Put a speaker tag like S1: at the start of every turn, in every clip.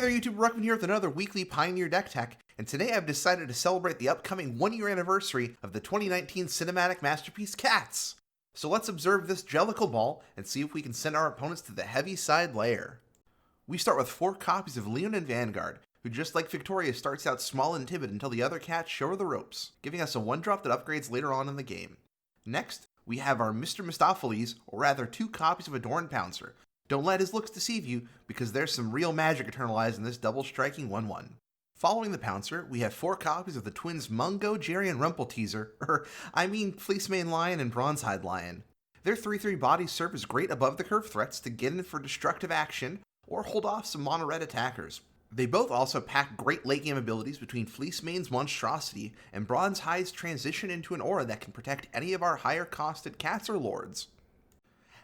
S1: Hey there YouTube, Ruckman here with another weekly Pioneer Deck Tech, and today I've decided to celebrate the upcoming 1-year anniversary of the 2019 cinematic masterpiece Cats. So let's observe this Jellicle ball and see if we can send our opponents to the heavy side layer. We start with 4 copies of Leon and Vanguard, who just like Victoria starts out small and timid until the other cats show her the ropes, giving us a 1-drop that upgrades later on in the game. Next, we have our Mr. Mistopheles, or rather 2 copies of Adorn Pouncer. Don't let his looks deceive you, because there's some real magic eternalized in this double striking 1-1. Following the Pouncer, we have 4 copies of the twins Mungo, Jerry, and Rumpelteazer, Fleecemane Lion and Bronzehide Lion. Their 3/3 bodies serve as great above the curve threats to get in for destructive action, or hold off some mono-red attackers. They both also pack great late game abilities between Fleecemane's Monstrosity and Bronzehide's transition into an aura that can protect any of our higher costed cats or lords.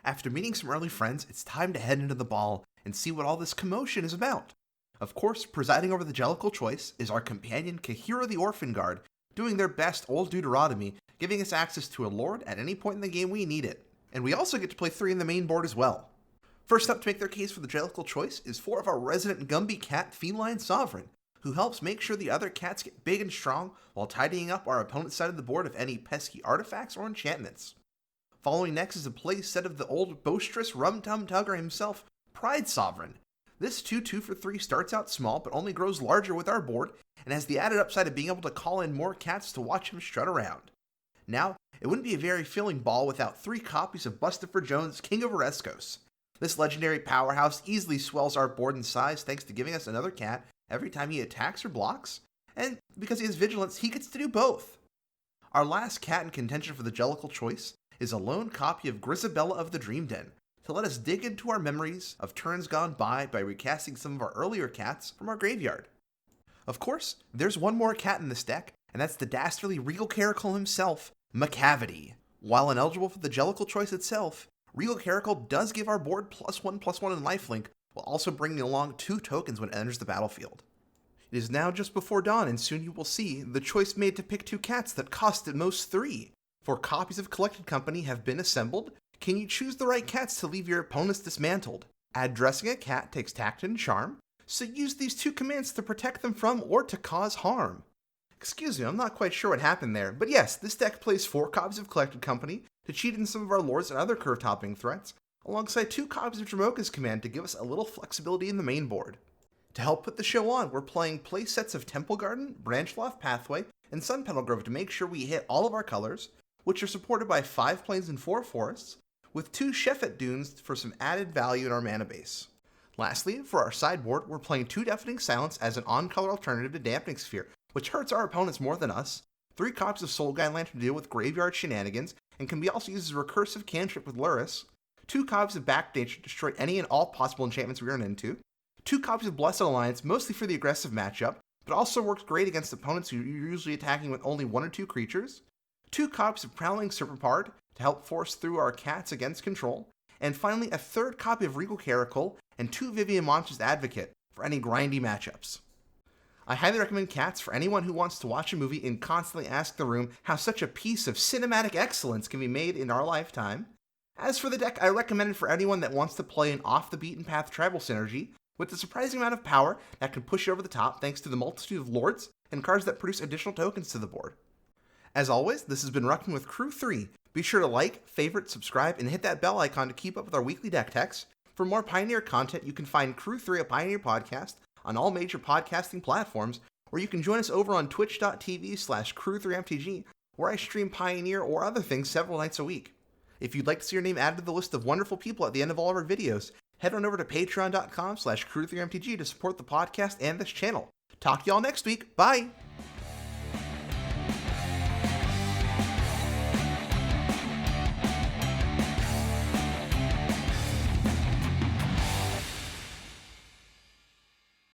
S1: After meeting some early friends, it's time to head into the ball and see what all this commotion is about. Of course, presiding over the Jellicle choice is our companion Kahira the Orphan Guard, doing their best old Deuteronomy, giving us access to a lord at any point in the game we need it. And we also get to play 3 in the main board as well. First up to make their case for the Jellicle choice is 4 of our resident Gumby cat Feline Sovereign, who helps make sure the other cats get big and strong while tidying up our opponent's side of the board of any pesky artifacts or enchantments. Following next is a play set of the old boisterous rum-tum-tugger himself, Pride Sovereign. This 2/2 for 3 starts out small but only grows larger with our board and has the added upside of being able to call in more cats to watch him strut around. Now, it wouldn't be a very filling ball without 3 copies of Bustopher Jones' King of Oreskos. This legendary powerhouse easily swells our board in size thanks to giving us another cat every time he attacks or blocks, and because he has vigilance, he gets to do both. Our last cat in contention for the Jellicle choice is a lone copy of Grisabella of the Dream Den, to let us dig into our memories of turns gone by recasting some of our earlier cats from our graveyard. Of course, there's one more cat in this deck, and that's the dastardly Regal Caracal himself, Macavity. While ineligible for the Jellicle choice itself, Regal Caracal does give our board +1/+1 in lifelink, while also bringing along 2 tokens when it enters the battlefield. It is now just before dawn, and soon you will see the choice made to pick 2 cats that cost at most 3. 4 copies of Collected Company have been assembled. Can you choose the right cats to leave your opponents dismantled? Addressing a cat takes tact and charm, so use these 2 commands to protect them from or to cause harm. Excuse me, I'm not quite sure what happened there, but yes, this deck plays 4 copies of Collected Company to cheat in some of our lords and other curve-topping threats, alongside 2 copies of Dromoka's command to give us a little flexibility in the main board. To help put the show on, we're playing play sets of Temple Garden, Branchloft Pathway, and Sunpetal Grove to make sure we hit all of our colors, which are supported by 5 plains and 4 forests, with 2 Sheffet Dunes for some added value in our mana base. Lastly, for our sideboard, we're playing 2 Deafening Silence as an on-color alternative to Dampening Sphere, which hurts our opponents more than us, 3 copies of Soul Guide Lantern to deal with graveyard shenanigans, and can be also used as a recursive cantrip with Luris, 2 copies of Backdate to destroy any and all possible enchantments we run into, 2 copies of Blessed Alliance, mostly for the aggressive matchup, but also works great against opponents who are usually attacking with only 1 or 2 creatures, 2 copies of Prowling Serpapard to help force through our cats against control, and finally a 3rd copy of Regal Caracal and 2 Vivian Monsters Advocate for any grindy matchups. I highly recommend Cats for anyone who wants to watch a movie and constantly ask the room how such a piece of cinematic excellence can be made in our lifetime. As for the deck, I recommend it for anyone that wants to play an off-the-beaten-path tribal synergy with a surprising amount of power that can push you over the top thanks to the multitude of lords and cards that produce additional tokens to the board. As always, this has been Ruckman with Crew 3. Be sure to like, favorite, subscribe, and hit that bell icon to keep up with our weekly deck techs. For more Pioneer content, you can find Crew3 A Pioneer Podcast on all major podcasting platforms, or you can join us over on twitch.tv/Crew3MTG, where I stream Pioneer or other things several nights a week. If you'd like to see your name added to the list of wonderful people at the end of all of our videos, head on over to patreon.com/Crew3MTG to support the podcast and this channel. Talk to y'all next week. Bye!